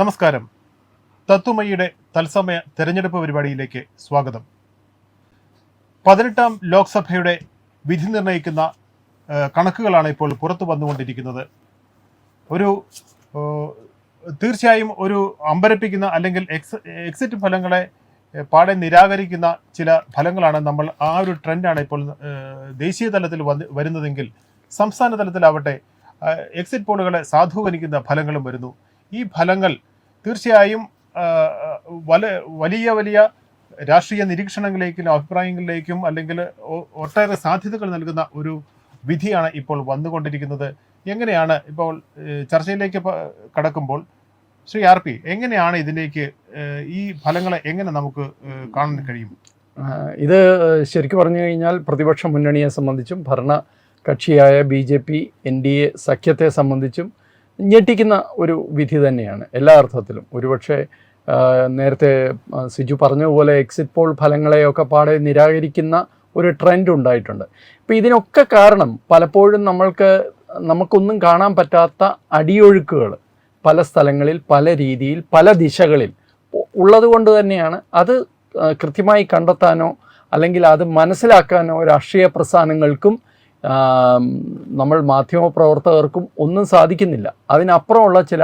നമസ്കാരം. തത്വമയിയുടെ തത്സമയ തെരഞ്ഞെടുപ്പ് പരിപാടിയിലേക്ക് സ്വാഗതം. 18ാം ലോക്സഭയുടെ വിധി നിർണ്ണയിക്കുന്ന കണക്കുകളാണ് ഇപ്പോൾ പുറത്തു വന്നുകൊണ്ടിരിക്കുന്നത്. തീർച്ചയായും ഒരു അമ്പരപ്പിക്കുന്ന അല്ലെങ്കിൽ എക്സിറ്റ് ഫലങ്ങളെ പാടെ നിരാകരിക്കുന്ന ചില ഫലങ്ങളാണ് നമ്മൾ ഒരു ട്രെൻഡാണ് ഇപ്പോൾ ദേശീയ തലത്തിൽ വരുന്നതെങ്കിൽ സംസ്ഥാന തലത്തിലാവട്ടെ എക്സിറ്റ് പോളുകളെ സാധൂകരിക്കുന്ന ഫലങ്ങളും വരുന്നു. ഈ ഫലങ്ങൾ തീർച്ചയായും വലിയ രാഷ്ട്രീയ നിരീക്ഷണങ്ങളിലേക്കും അഭിപ്രായങ്ങളിലേക്കും അല്ലെങ്കിൽ ഒട്ടേറെ സാധ്യതകൾ നൽകുന്ന ഒരു വിധിയാണ് ഇപ്പോൾ വന്നുകൊണ്ടിരിക്കുന്നത്. എങ്ങനെയാണ് ഇപ്പോൾ ചർച്ചയിലേക്ക് കടക്കുമ്പോൾ ശ്രീ ആർ പി, എങ്ങനെയാണ് ഇതിലേക്ക് ഈ ഫലങ്ങളെ എങ്ങനെ നമുക്ക് കാണാൻ കഴിയും? ഇത് ശരിക്കും പറഞ്ഞു കഴിഞ്ഞാൽ പ്രതിപക്ഷ മുന്നണിയെ സംബന്ധിച്ചും ഭരണ കക്ഷിയായ BJP NDA സഖ്യത്തെ സംബന്ധിച്ചും ഞെട്ടിക്കുന്ന ഒരു വിധി തന്നെയാണ് എല്ലാ അർത്ഥത്തിലും. ഒരുപക്ഷെ നേരത്തെ സിജു പറഞ്ഞതുപോലെ എക്സിറ്റ് പോൾ ഫലങ്ങളെയൊക്കെ പാടെ നിരാകരിക്കുന്ന ഒരു ട്രെൻഡ് ഉണ്ടായിട്ടുണ്ട്. ഇപ്പോൾ ഇതിനൊക്കെ കാരണം പലപ്പോഴും നമുക്കൊന്നും കാണാൻ പറ്റാത്ത അടിയൊഴുക്കുകൾ പല സ്ഥലങ്ങളിൽ പല രീതിയിൽ പല ദിശകളിൽ ഉള്ളതുകൊണ്ട് തന്നെയാണ്. അത് കൃത്യമായി കണ്ടെത്താനോ അല്ലെങ്കിൽ അത് മനസ്സിലാക്കാനോ രാഷ്ട്രീയ പ്രസ്ഥാനങ്ങൾക്കും നമ്മൾ മാധ്യമപ്രവർത്തകർക്കും ഒന്നും സാധിക്കുന്നില്ല. അതിനപ്പുറമുള്ള ചില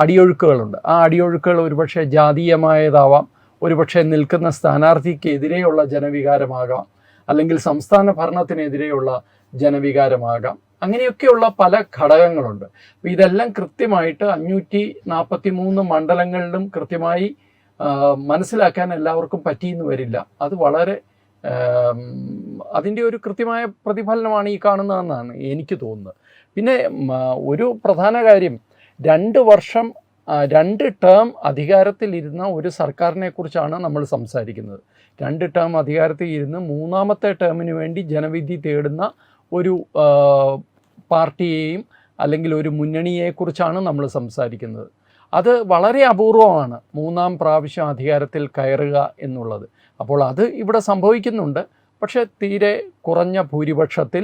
അടിയൊഴുക്കുകളുണ്ട്. ആ അടിയൊഴുക്കുകൾ ഒരുപക്ഷെ ജാതീയമായതാവാം, ഒരുപക്ഷെ നിൽക്കുന്ന സ്ഥാനാർത്ഥിക്കെതിരെയുള്ള ജനവികാരമാകാം, അല്ലെങ്കിൽ സംസ്ഥാന ഭരണത്തിനെതിരെയുള്ള ജനവികാരമാകാം. അങ്ങനെയൊക്കെയുള്ള പല ഘടകങ്ങളുണ്ട്. അപ്പോൾ ഇതെല്ലാം കൃത്യമായിട്ട് 543 മണ്ഡലങ്ങളിലും കൃത്യമായി മനസ്സിലാക്കാൻ എല്ലാവർക്കും പറ്റിയെന്ന് വരില്ല. അത് വളരെ അതിൻ്റെ ഒരു കൃത്യമായ പ്രതിഫലനമാണ് ഈ കാണുന്നതെന്നാണ് എനിക്ക് തോന്നുന്നത്. പിന്നെ ഒരു പ്രധാന കാര്യം, 2 വർഷം 2 ടേം അധികാരത്തിലിരുന്ന ഒരു സർക്കാരിനെ കുറിച്ചാണ് നമ്മൾ സംസാരിക്കുന്നത്. 2 ടേം അധികാരത്തിൽ ഇരുന്ന് 3ാമത്തെ ടേമിന് വേണ്ടി ജനവിധി തേടുന്ന ഒരു പാർട്ടിയെയും അല്ലെങ്കിൽ ഒരു മുന്നണിയെക്കുറിച്ചാണ് നമ്മൾ സംസാരിക്കുന്നത്. അത് വളരെ അപൂർവമാണ് 3ാം പ്രാവശ്യം അധികാരത്തിൽ കയറുക എന്നുള്ളത്. അപ്പോൾ അത് ഇവിടെ സംഭവിക്കുന്നുണ്ട്. പക്ഷേ തീരെ കുറഞ്ഞ ഭൂരിപക്ഷത്തിൽ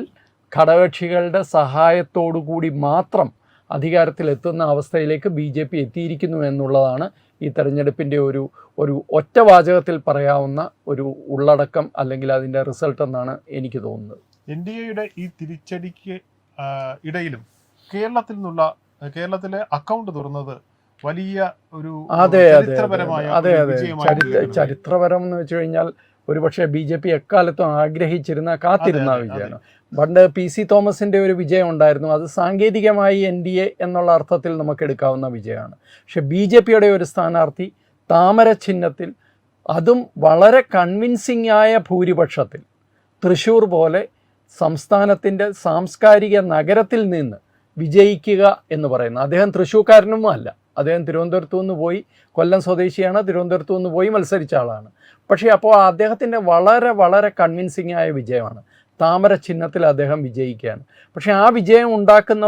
ഘടകകക്ഷികളുടെ സഹായത്തോടു കൂടി മാത്രം അധികാരത്തിലെത്തുന്ന അവസ്ഥയിലേക്ക് BJP എത്തിയിരിക്കുന്നു എന്നുള്ളതാണ് ഈ തെരഞ്ഞെടുപ്പിൻ്റെ ഒരു ഒറ്റ വാചകത്തിൽ പറയാവുന്ന ഒരു ഉള്ളടക്കം അല്ലെങ്കിൽ അതിൻ്റെ റിസൾട്ട് എന്നാണ് എനിക്ക് തോന്നുന്നത്. NDAയുടെ ഈ തിരിച്ചടിക്ക് ഇടയിലും കേരളത്തിലെ അക്കൗണ്ട് തുറന്നത് വലിയ ഒരു ചരിത്രപരം എന്ന് വെച്ച് കഴിഞ്ഞാൽ ഒരുപക്ഷെ BJP എക്കാലത്തും ആഗ്രഹിച്ചിരുന്ന കാത്തിരുന്ന വിജയമാണ്. പണ്ട് PC തോമസിൻ്റെ ഒരു വിജയം ഉണ്ടായിരുന്നു. അത് സാങ്കേതികമായി NDA എന്നുള്ള അർത്ഥത്തിൽ നമുക്ക് എടുക്കാവുന്ന വിജയമാണ്. പക്ഷെ BJPയുടെ ഒരു സ്ഥാനാർത്ഥി താമര ചിഹ്നത്തിൽ, അതും വളരെ കൺവിൻസിംഗ് ആയ ഭൂരിപക്ഷത്തിൽ, തൃശ്ശൂർ പോലെ സംസ്ഥാനത്തിൻ്റെ സാംസ്കാരിക നഗരത്തിൽ നിന്ന് വിജയിക്കുക എന്ന് പറയുന്നത്, അദ്ദേഹം തൃശ്ശൂർക്കാരനും അല്ല, അദ്ദേഹം തിരുവനന്തപുരത്തു നിന്ന് പോയി, കൊല്ലം സ്വദേശിയാണ്, തിരുവനന്തപുരത്തു നിന്ന് പോയി മത്സരിച്ച ആളാണ്. പക്ഷേ അപ്പോൾ അദ്ദേഹത്തിൻ്റെ വളരെ വളരെ കൺവിൻസിംഗ് ആയ വിജയമാണ്. താമര ചിഹ്നത്തിൽ അദ്ദേഹം വിജയിക്കുകയാണ്. പക്ഷേ ആ വിജയം ഉണ്ടാക്കുന്ന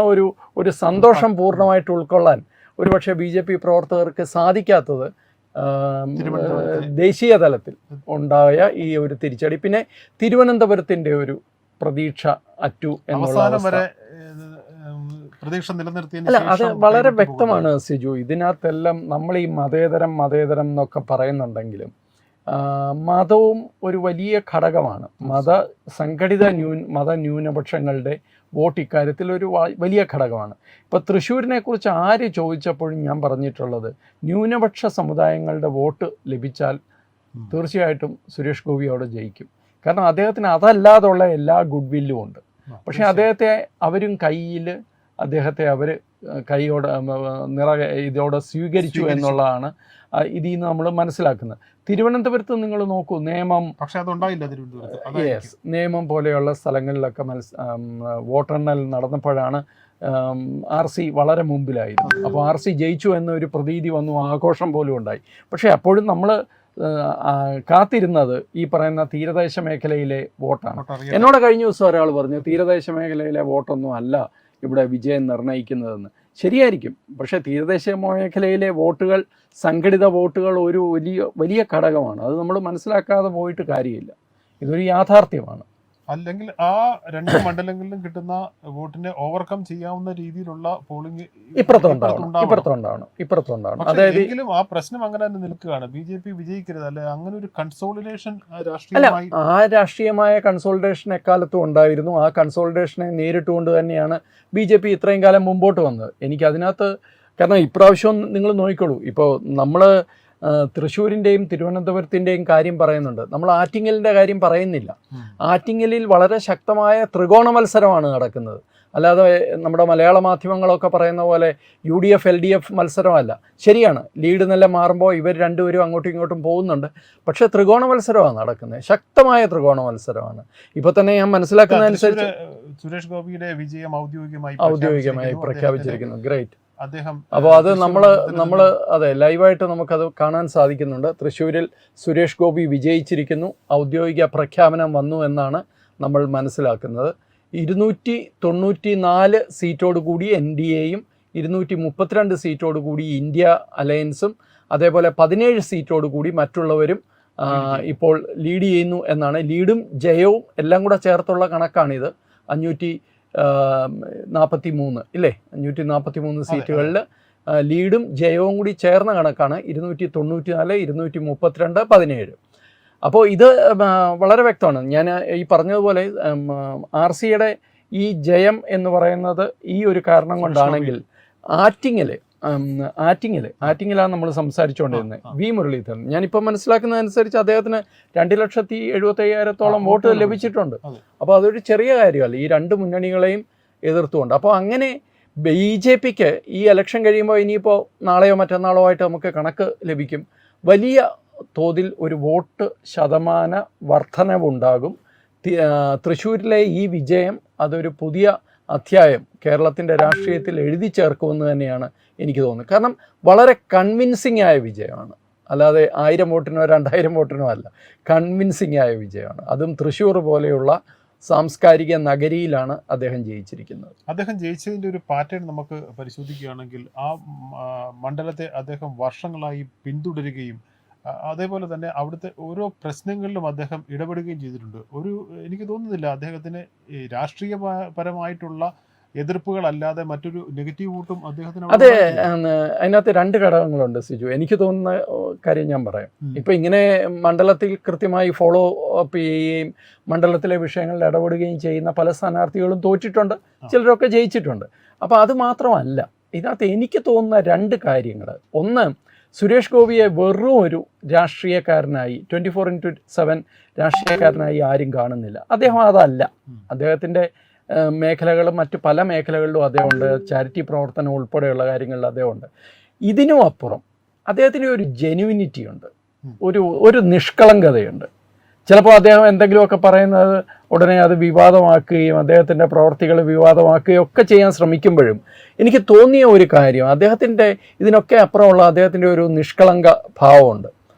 ഒരു സന്തോഷം പൂർണ്ണമായിട്ട് ഉൾക്കൊള്ളാൻ ഒരുപക്ഷെ BJP പ്രവർത്തകർക്ക് സാധിക്കാത്തത് ദേശീയ തലത്തിൽ ഉണ്ടായ ഈ ഒരു തിരിച്ചടി. പിന്നെ തിരുവനന്തപുരത്തിൻ്റെ ഒരു പ്രതീക്ഷ അറ്റു എന്നുള്ള അല്ല, അത് വളരെ വ്യക്തമാണ് സിജു. ഇതിനകത്തെല്ലാം നമ്മൾ ഈ മതേതരം എന്നൊക്കെ പറയുന്നുണ്ടെങ്കിലും മതവും ഒരു വലിയ ഘടകമാണ്. സംഘടിത മതന്യൂനപക്ഷങ്ങളുടെ വോട്ട് ഇക്കാര്യത്തിൽ ഒരു വലിയ ഘടകമാണ്. ഇപ്പോൾ തൃശ്ശൂരിനെ കുറിച്ച് ആര് ചോദിച്ചപ്പോഴും ഞാൻ പറഞ്ഞിട്ടുള്ളത്, ന്യൂനപക്ഷ സമുദായങ്ങളുടെ വോട്ട് ലഭിച്ചാൽ തീർച്ചയായിട്ടും സുരേഷ് ഗോപി അവിടെ ജയിക്കും. കാരണം അദ്ദേഹത്തിന് അതല്ലാതുള്ള എല്ലാ ഗുഡ് വില്ലും ഉണ്ട്. പക്ഷേ അവരും അദ്ദേഹത്തെ അവർ ഇതോടെ സ്വീകരിച്ചു എന്നുള്ളതാണ് ഇതിൽ നിന്ന് നമ്മൾ മനസ്സിലാക്കുന്നത്. തിരുവനന്തപുരത്ത് നിങ്ങൾ നോക്കൂ, നേമം പോലെയുള്ള സ്ഥലങ്ങളിലൊക്കെ വോട്ടെണ്ണൽ നടന്നപ്പോഴാണ് RC വളരെ മുമ്പിലായിരുന്നു. അപ്പോൾ RC ജയിച്ചു എന്നൊരു പ്രതീതി വന്നു, ആഘോഷം പോലും ഉണ്ടായി. പക്ഷേ അപ്പോഴും നമ്മൾ കാത്തിരുന്നത് ഈ പറയുന്ന തീരദേശ മേഖലയിലെ വോട്ടാണ്. എന്നോട് കഴിഞ്ഞ ദിവസം ഒരാൾ പറഞ്ഞു, തീരദേശ മേഖലയിലെ വോട്ടൊന്നും അല്ല ഇവിടെ വിജയം നിർണ്ണയിക്കുന്നതെന്ന്. ശരിയായിരിക്കും. പക്ഷേ തീരദേശ മേഖലയിലെ വോട്ടുകൾ, സംഘടിത വോട്ടുകൾ ഒരു വലിയ ഘടകമാണ്. അത് നമ്മൾ മനസ്സിലാക്കാതെ പോയിട്ട് കാര്യമില്ല. ഇതൊരു യാഥാർത്ഥ്യമാണ്. അല്ലെങ്കിൽ ആ രണ്ട് മണ്ഡലങ്ങളിലും കിട്ടുന്ന വോട്ടിനെ ഓവർകം ചെയ്യാവുന്ന രീതിയിലുള്ള പോളിംഗ് ഇപ്പുറത്തുണ്ടാവണം. അതായത് എങ്കിലും ആ പ്രശ്നം അങ്ങനെ തന്നെ നിൽക്കുകയാണ്. BJP വിജയിക്കരുത്, അല്ലെ? അങ്ങനെ ഒരു കൺസോളിഡേഷൻ ആ രാഷ്ട്രീയമായ കൺസോളിഡേഷൻ എക്കാലത്തും ഉണ്ടായിരുന്നു. ആ കൺസോളിഡേഷനെ നേരിട്ടുകൊണ്ട് തന്നെയാണ് BJP ഇത്രയും കാലം മുമ്പോട്ട് വന്നത്. എനിക്ക് അതിനകത്ത്, കാരണം ഇപ്രാവശ്യം നിങ്ങൾ നോക്കിക്കോളൂ, ഇപ്പോൾ നമ്മൾ തൃശ്ശൂരിൻ്റെയും തിരുവനന്തപുരത്തിൻ്റെയും കാര്യം പറയുന്നുണ്ട്, നമ്മൾ ആറ്റിങ്ങലിൻ്റെ കാര്യം പറയുന്നില്ല. ആറ്റിങ്ങലിൽ വളരെ ശക്തമായ ത്രികോണ മത്സരമാണ് നടക്കുന്നത്. അല്ലാതെ നമ്മുടെ മലയാള മാധ്യമങ്ങളൊക്കെ പറയുന്ന പോലെ UDF LDF മത്സരമല്ല. ശരിയാണ്, ലീഡ് നല്ല മാറുമ്പോൾ ഇവർ രണ്ടുപേരും അങ്ങോട്ടും ഇങ്ങോട്ടും പോകുന്നുണ്ട്. പക്ഷേ ത്രികോണ മത്സരമാണ് നടക്കുന്നത്, ശക്തമായ ത്രികോണ മത്സരമാണ്. ഇപ്പോൾ തന്നെ ഞാൻ മനസ്സിലാക്കുന്നതനുസരിച്ച് സുരേഷ് ഗോപിയുടെ വിജയം ഔദ്യോഗികമായി പ്രഖ്യാപിച്ചിരിക്കുന്നു. ഗ്രേറ്റ്. അദ്ദേഹം അപ്പോൾ അത് നമ്മൾ അതെ ലൈവായിട്ട് നമുക്കത് കാണാൻ സാധിക്കുന്നുണ്ട്. തൃശ്ശൂരിൽ സുരേഷ് ഗോപി വിജയിച്ചിരിക്കുന്നു, ഔദ്യോഗിക പ്രഖ്യാപനം വന്നു എന്നാണ് നമ്മൾ മനസ്സിലാക്കുന്നത്. 294 സീറ്റോടുകൂടി NDAയും 232 സീറ്റോടുകൂടി ഇന്ത്യ അലയൻസും അതേപോലെ 17 സീറ്റോടുകൂടി മറ്റുള്ളവരും ഇപ്പോൾ ലീഡ് ചെയ്യുന്നു എന്നാണ്. ലീഡും ജയവും എല്ലാം കൂടെ ചേർത്തുള്ള കണക്കാണിത്. 543 ഇല്ലേ, 543 സീറ്റുകളിൽ ലീഡും ജയവും കൂടി ചേർന്ന കണക്കാണ് 294, 232, 17. അപ്പോൾ ഇത് വളരെ വ്യക്തമാണ്. ഞാൻ ഈ പറഞ്ഞതുപോലെ RCയുടെ ഈ ജയം എന്ന് പറയുന്നത് ഈ ഒരു കാരണം കൊണ്ടാണെങ്കിൽ ആറ്റിങ്ങിലാണ് നമ്മൾ സംസാരിച്ചുകൊണ്ടിരുന്നത്. വി മുരളീധരൻ, ഞാനിപ്പോൾ മനസ്സിലാക്കുന്നതനുസരിച്ച് അദ്ദേഹത്തിന് 2,75,000 വോട്ട് ലഭിച്ചിട്ടുണ്ട്. അപ്പോൾ അതൊരു ചെറിയ കാര്യമല്ല, ഈ രണ്ട് മുന്നണികളെയും എതിർത്തുകൊണ്ട്. അപ്പോൾ അങ്ങനെ BJPക്ക് ഈ ഇലക്ഷൻ കഴിയുമ്പോൾ ഇനിയിപ്പോൾ നാളെയോ മറ്റന്നാളോ ആയിട്ട് നമുക്ക് കണക്ക് ലഭിക്കും. വലിയ തോതിൽ ഒരു വോട്ട് ശതമാന വർധനവുണ്ടാകും. തൃശ്ശൂരിലെ ഈ വിജയം അതൊരു പുതിയ അധ്യായം കേരളത്തിൻ്റെ രാഷ്ട്രീയത്തിൽ എഴുതി ചേർക്കുമെന്ന് തന്നെയാണ് എനിക്ക് തോന്നുന്നത്. കാരണം വളരെ കൺവിൻസിംഗ് ആയ വിജയമാണ്, അല്ലാതെ 1000 വോട്ടിനോ 2000 വോട്ടിനോ അല്ല, കൺവിൻസിംഗ് ആയ വിജയമാണ്. അതും തൃശ്ശൂർ പോലെയുള്ള സാംസ്കാരിക നഗരിയിലാണ് അദ്ദേഹം ജയിച്ചിരിക്കുന്നത്. അദ്ദേഹം ജയിച്ചതിൻ്റെ ഒരു പാറ്റേൺ നമുക്ക് പരിശോധിക്കുകയാണെങ്കിൽ ആ മണ്ഡലത്തെ അദ്ദേഹം വർഷങ്ങളായി പിന്തുടരുകയും അതേപോലെ തന്നെ അവിടുത്തെ ഓരോ പ്രശ്നങ്ങളിലും അദ്ദേഹം ഇടപെടുകയും ചെയ്തിട്ടുണ്ട്. എനിക്ക് തോന്നുന്നില്ല അദ്ദേഹത്തിന് രാഷ്ട്രീയപരമായിട്ടുള്ള എതിർപ്പുകളല്ലാതെ മറ്റൊരു നെഗറ്റീവ് വോട്ടും അദ്ദേഹത്തിന്. അതെ, അതിനകത്ത് 2 ഘടകങ്ങളുണ്ട് സിജു. എനിക്ക് തോന്നുന്ന കാര്യം ഞാൻ പറയാം. ഇപ്പം ഇങ്ങനെ മണ്ഡലത്തിൽ കൃത്യമായി ഫോളോ അപ്പ് ചെയ്യുകയും മണ്ഡലത്തിലെ വിഷയങ്ങളിൽ ഇടപെടുകയും ചെയ്യുന്ന പല സ്ഥാനാർത്ഥികളും തോറ്റിട്ടുണ്ട്, ചിലരൊക്കെ ജയിച്ചിട്ടുണ്ട്. അപ്പോൾ അത് മാത്രമല്ല, ഇതിനകത്ത് എനിക്ക് തോന്നുന്ന 2 കാര്യങ്ങൾ. ഒന്ന്, സുരേഷ് ഗോപിയെ വെറും ഒരു രാഷ്ട്രീയക്കാരനായി 24/7 രാഷ്ട്രീയക്കാരനായി ആരും കാണുന്നില്ല. അദ്ദേഹം അതല്ല. അദ്ദേഹത്തിൻ്റെ മേഖലകളും മറ്റു പല മേഖലകളിലും അദ്ദേഹമുണ്ട്. ചാരിറ്റി പ്രവർത്തനം ഉൾപ്പെടെയുള്ള കാര്യങ്ങളിൽ അദ്ദേഹമുണ്ട്. ഇതിനും അപ്പുറം അദ്ദേഹത്തിന് ഒരു ജെനുവിനിറ്റി ഉണ്ട്, ഒരു നിഷ്കളങ്കതയുണ്ട്. ചിലപ്പോൾ അദ്ദേഹം എന്തെങ്കിലുമൊക്കെ പറയുന്നത് ഉടനെ അത് വിവാദമാക്കുകയും അദ്ദേഹത്തിൻ്റെ പ്രവർത്തികൾ വിവാദമാക്കുകയും ഒക്കെ ചെയ്യാൻ ശ്രമിക്കുമ്പോഴും എനിക്ക് തോന്നിയ ഒരു കാര്യം, അദ്ദേഹത്തിൻ്റെ ഇതിനൊക്കെ അപ്പുറമുള്ള അദ്ദേഹത്തിൻ്റെ ഒരു നിഷ്കളങ്ക ഭാവമുണ്ട്.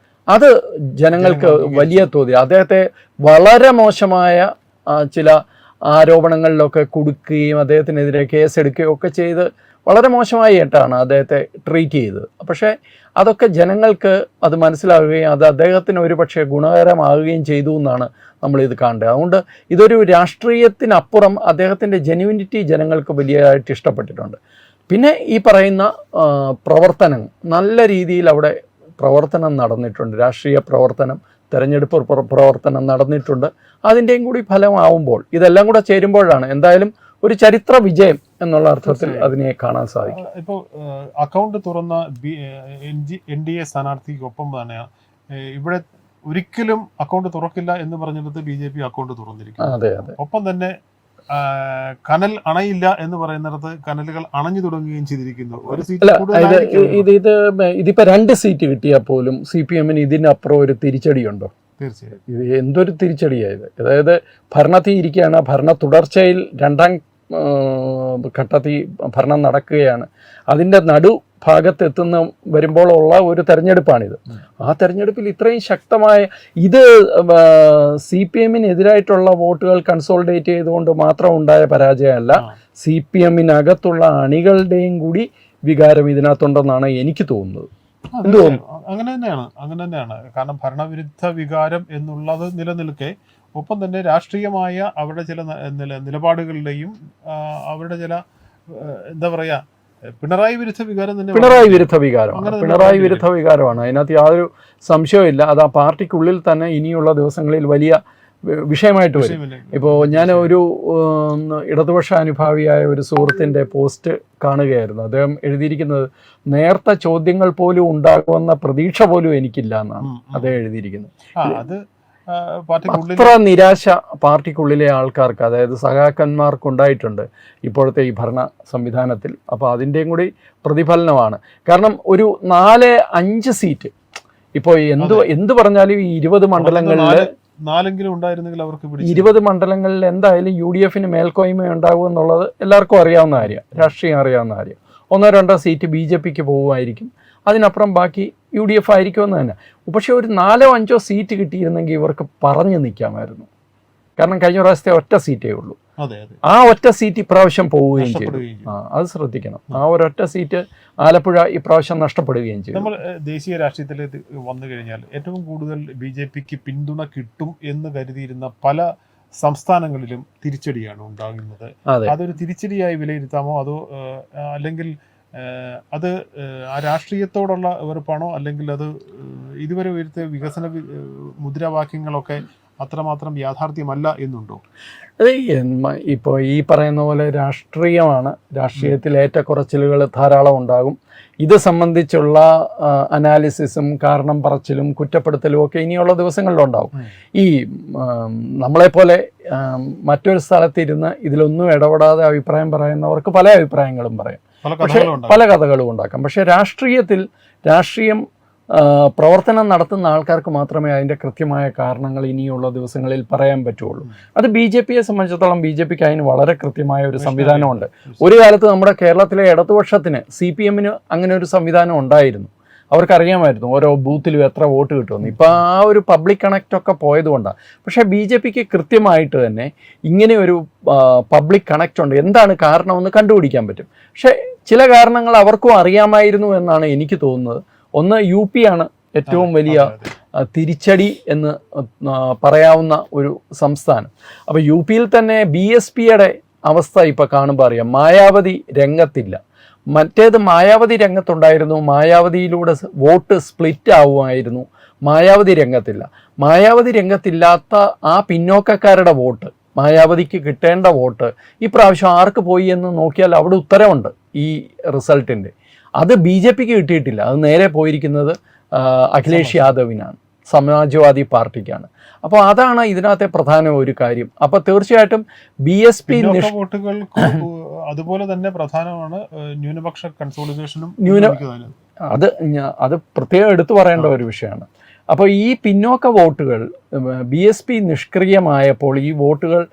അത് ജനങ്ങൾക്ക് വലിയ തോതിൽ അദ്ദേഹത്തെ വളരെ മോശമായ ചില ആരോപണങ്ങളിലൊക്കെ കൊടുക്കുകയും അദ്ദേഹത്തിനെതിരെ കേസെടുക്കുകയും ഒക്കെ ചെയ്ത് വളരെ മോശമായിട്ടാണ് അദ്ദേഹത്തെ ട്രീറ്റ് ചെയ്തത്. പക്ഷേ അതൊക്കെ ജനങ്ങൾക്ക് അത് മനസ്സിലാവുകയും അത് അദ്ദേഹത്തിന് ഒരു പക്ഷേ ഗുണകരമാവുകയും ചെയ്തു എന്നാണ് നമ്മളിത് കാണേണ്ടത്. അതുകൊണ്ട് ഇതൊരു രാഷ്ട്രീയത്തിനപ്പുറം അദ്ദേഹത്തിൻ്റെ ജെന്യുവിനിറ്റി ജനങ്ങൾക്ക് വലിയതായിട്ട് ഇഷ്ടപ്പെട്ടിട്ടുണ്ട്. പിന്നെ ഈ പറയുന്ന പ്രവർത്തനം, നല്ല രീതിയിൽ അവിടെ പ്രവർത്തനം നടന്നിട്ടുണ്ട്, രാഷ്ട്രീയ പ്രവർത്തനം, തെരഞ്ഞെടുപ്പ് പ്രവർത്തനം നടന്നിട്ടുണ്ട്. അതിൻ്റെയും കൂടി ഫലമാവുമ്പോൾ ഇതെല്ലാം കൂടെ ചേരുമ്പോഴാണ് എന്തായാലും ഒരു ചരിത്ര വിജയം എന്നുള്ള അർത്ഥത്തിൽ അതിനെ കാണാൻ സാധിക്കും. ഇപ്പോൾ അക്കൗണ്ട് തുറന്ന NDA സ്ഥാനാർത്ഥിക്കൊപ്പം തന്നെ ഇവിടെ ഒരിക്കലും അക്കൗണ്ട് തുറക്കില്ല എന്ന് പറഞ്ഞിടത്ത് BJP അക്കൗണ്ട് തുറന്നിരിക്കുന്നു. അതെ അതെ. ഒപ്പം തന്നെ കനൽ അണയില്ല എന്ന് പറയുന്നിടത്ത് കനലുകൾ അണഞ്ഞു തുടങ്ങുകയും ചെയ്തിരിക്കുന്നു. ഒരു സീറ്റ് ഇതിപ്പോ 2 സീറ്റ് കിട്ടിയാൽ പോലും CPM-ന് ഇതിനപ്പുറം ഒരു തിരിച്ചടിയുണ്ടോ? തീർച്ചയായും ഇത് എന്തൊരു തിരിച്ചടിയായത്. അതായത് ഭരണത്തിൽ ഇരിക്കുകയാണ്, ഭരണ തുടർച്ചയിൽ 2ാം ഘട്ടത്തിൽ ഭരണം നടക്കുകയാണ്. അതിൻ്റെ നടുഭാഗത്തെത്തുന്ന വരുമ്പോഴുള്ള ഒരു തെരഞ്ഞെടുപ്പാണിത്. ആ തെരഞ്ഞെടുപ്പിൽ ഇത്രയും ശക്തമായ ഇത് CPM-നെതിരായിട്ടുള്ള വോട്ടുകൾ കൺസോളിഡേറ്റ് ചെയ്തുകൊണ്ട് മാത്രം ഉണ്ടായ പരാജയമല്ല, CPM-നകത്തുള്ള അണികളുടെയും കൂടി വികാരം ഇതിനകത്തുണ്ടെന്നാണ് എനിക്ക് തോന്നുന്നത്. അങ്ങനെ തന്നെയാണ്. കാരണം ഭരണവിരുദ്ധ വികാരം എന്നുള്ളത് നിലനിൽക്കെ ഒപ്പം തന്നെ രാഷ്ട്രീയമായ അവരുടെ ചില നിലപാടുകളുടെയും അവരുടെ ചില എന്താ പറയുക പിണറായി വിരുദ്ധ വികാരം തന്നെ പിണറായി വിരുദ്ധ വികാരമാണ്. അതിനകത്ത് യാതൊരു സംശയവും. അത് ആ പാർട്ടിക്കുള്ളിൽ തന്നെ ഇനിയുള്ള ദിവസങ്ങളിൽ വലിയ വിഷയമായിട്ട് വരും. ഇപ്പോൾ ഞാൻ ഒരു ഇടതുപക്ഷ അനുഭാവിയായ ഒരു സുഹൃത്തിൻ്റെ പോസ്റ്റ് കാണുകയായിരുന്നു. അദ്ദേഹം എഴുതിയിരിക്കുന്നത് നേർത്ത ചോദ്യങ്ങൾ പോലും ഉണ്ടാകുമെന്ന പ്രതീക്ഷ പോലും എനിക്കില്ല എന്നാണ് അദ്ദേഹം എഴുതിയിരിക്കുന്നത്. അത്ര നിരാശ പാർട്ടിക്കുള്ളിലെ ആൾക്കാർക്ക്, അതായത് സഖാക്കന്മാർക്കുണ്ടായിട്ടുണ്ട് ഇപ്പോഴത്തെ ഈ ഭരണ സംവിധാനത്തിൽ. അപ്പോൾ അതിൻ്റെയും കൂടി പ്രതിഫലനമാണ്. കാരണം ഒരു 4-5 സീറ്റ് ഇപ്പോൾ എന്ത് പറഞ്ഞാലും ഈ 20 മണ്ഡലങ്ങളിൽ 20 മണ്ഡലങ്ങളിൽ എന്തായാലും UDF മേൽക്കോയ്മ ഉണ്ടാകും എന്നുള്ളത് എല്ലാവർക്കും അറിയാവുന്ന കാര്യമാണ്, രാഷ്ട്രീയം അറിയാവുന്ന കാര്യം. 1-2 സീറ്റ് BJPക്ക് പോകുമായിരിക്കും, അതിനപ്പുറം ബാക്കി UDF ആയിരിക്കുമെന്ന് തന്നെ. പക്ഷേ ഒരു 4-5 സീറ്റ് കിട്ടിയിരുന്നെങ്കിൽ ഇവർക്ക് പറഞ്ഞു നിൽക്കാമായിരുന്നു. കാരണം കഴിഞ്ഞ പ്രാവശ്യത്തെ ഒറ്റ സീറ്റേ ഉള്ളൂ. ആ ഒറ്റ സീറ്റ് ഇപ്രാവശ്യം പോവുകയും ചെയ്തു. അത് ശ്രദ്ധിക്കണം. ആ ഒരൊറ്റ സീറ്റ് ആലപ്പുഴ ഇപ്രാവശ്യം നഷ്ടപ്പെടുകയും ചെയ്തു. നമ്മൾ ദേശീയ രാഷ്ട്രീയത്തിലേക്ക് വന്നു കഴിഞ്ഞാൽ ഏറ്റവും കൂടുതൽ BJPക്ക് പിന്തുണ കിട്ടും എന്ന് കരുതിയിരുന്ന പല സംസ്ഥാനങ്ങളിലും തിരിച്ചടിയാണ് ഉണ്ടാകുന്നത്. അതൊരു തിരിച്ചടിയായി വിലയിരുത്താമോ, അതോ അല്ലെങ്കിൽ അത് ആ രാഷ്ട്രീയത്തോടുള്ള വെറുപ്പാണോ, അല്ലെങ്കിൽ അത് ഇതുവരെ ഉയർത്തിയ വികസന മുദ്രാവാക്യങ്ങളൊക്കെ അത്രമാത്രം യാഥാർത്ഥ്യമല്ല എന്നുണ്ടോ? അത് ഇപ്പോൾ ഈ പറയുന്ന പോലെ രാഷ്ട്രീയമാണ്. രാഷ്ട്രീയത്തിൽ ഏറ്റക്കുറച്ചിലുകൾ ധാരാളം ഉണ്ടാകും. ഇത് സംബന്ധിച്ചുള്ള അനാലിസിസും കാരണം പറച്ചിലും കുറ്റപ്പെടുത്തലും ഒക്കെ ഇനിയുള്ള ദിവസങ്ങളിലുണ്ടാവും. ഈ നമ്മളെപ്പോലെ മറ്റൊരു സ്ഥലത്തിരുന്ന് ഇതിലൊന്നും ഇടപെടാതെ അഭിപ്രായം പറയുന്നവർക്ക് പല അഭിപ്രായങ്ങളും പറയാം, പക്ഷേ പല കഥകളും ഉണ്ടാക്കാം. പക്ഷേ രാഷ്ട്രീയം പ്രവർത്തനം നടത്തുന്ന ആൾക്കാർക്ക് മാത്രമേ അതിൻ്റെ കൃത്യമായ കാരണങ്ങൾ ഇനിയുള്ള ദിവസങ്ങളിൽ പറയാൻ പറ്റുള്ളൂ. അത് BJPയെ സംബന്ധിച്ചിടത്തോളം BJPക്ക് അതിന് വളരെ കൃത്യമായ ഒരു സംവിധാനമുണ്ട്. ഒരു കാലത്ത് നമ്മുടെ കേരളത്തിലെ ഇടതുപക്ഷത്തിന് CPMന് അങ്ങനെ ഒരു സംവിധാനം ഉണ്ടായിരുന്നു. അവർക്കറിയാമായിരുന്നു ഓരോ ബൂത്തിലും എത്ര വോട്ട് കിട്ടുമെന്ന്. ഇപ്പോൾ ആ ഒരു പബ്ലിക് കണക്റ്റ് ഒക്കെ പോയതുകൊണ്ടാണ്. പക്ഷേ BJPക്ക് കൃത്യമായിട്ട് തന്നെ ഇങ്ങനെ ഒരു പബ്ലിക് കണക്റ്റ് ഉണ്ട്, എന്താണ് കാരണമെന്ന് കണ്ടുപിടിക്കാൻ പറ്റും. പക്ഷേ ചില കാരണങ്ങൾ അവർക്കും അറിയാമായിരുന്നു എന്നാണ് എനിക്ക് തോന്നുന്നത്. ഒന്ന് UP ആണ് ഏറ്റവും വലിയ തിരിച്ചടി എന്ന് പറയാവുന്ന ഒരു സംസ്ഥാനം. അപ്പോൾ UPയിൽ തന്നെ BSPയുടെ അവസ്ഥ ഇപ്പോൾ കാണുമ്പോൾ അറിയാം. മായാവതി രംഗത്തില്ല. മറ്റേത് മായാവതി രംഗത്തുണ്ടായിരുന്നു, മായാവതിയിലൂടെ വോട്ട് സ്പ്ലിറ്റ് ആവുമായിരുന്നു. മായാവതി രംഗത്തില്ല. മായാവതി രംഗത്തില്ലാത്ത ആ പിന്നോക്കക്കാരുടെ വോട്ട്, മായാവതിക്ക് കിട്ടേണ്ട വോട്ട് ഈ പ്രാവശ്യം ആർക്ക് പോയി എന്ന് നോക്കിയാൽ അവിടെ ഉത്തരവുണ്ട് ഈ റിസൾട്ടിൻ്റെ. അത് BJPക്ക് കിട്ടിയിട്ടില്ല. അത് നേരെ പോയിരിക്കുന്നത് അഖിലേഷ് യാദവിനാണ്, സമാജ്വാദി പാർട്ടിക്കാണ്. അപ്പോൾ അതാണ് ഇതിനകത്തെ പ്രധാന ഒരു കാര്യം. അപ്പോൾ തീർച്ചയായിട്ടും BSP വോട്ടുകൾ അതുപോലെ തന്നെ പ്രധാനമാണ് ന്യൂനപക്ഷ കൺസോളിഡേഷനും. അത് പ്രത്യേകം എടുത്തു പറയേണ്ട ഒരു വിഷയമാണ്. അപ്പോൾ ഈ പിന്നോക്ക വോട്ടുകൾ BSP നിഷ്ക്രിയമായപ്പോൾ ഈ വോട്ടുകൾ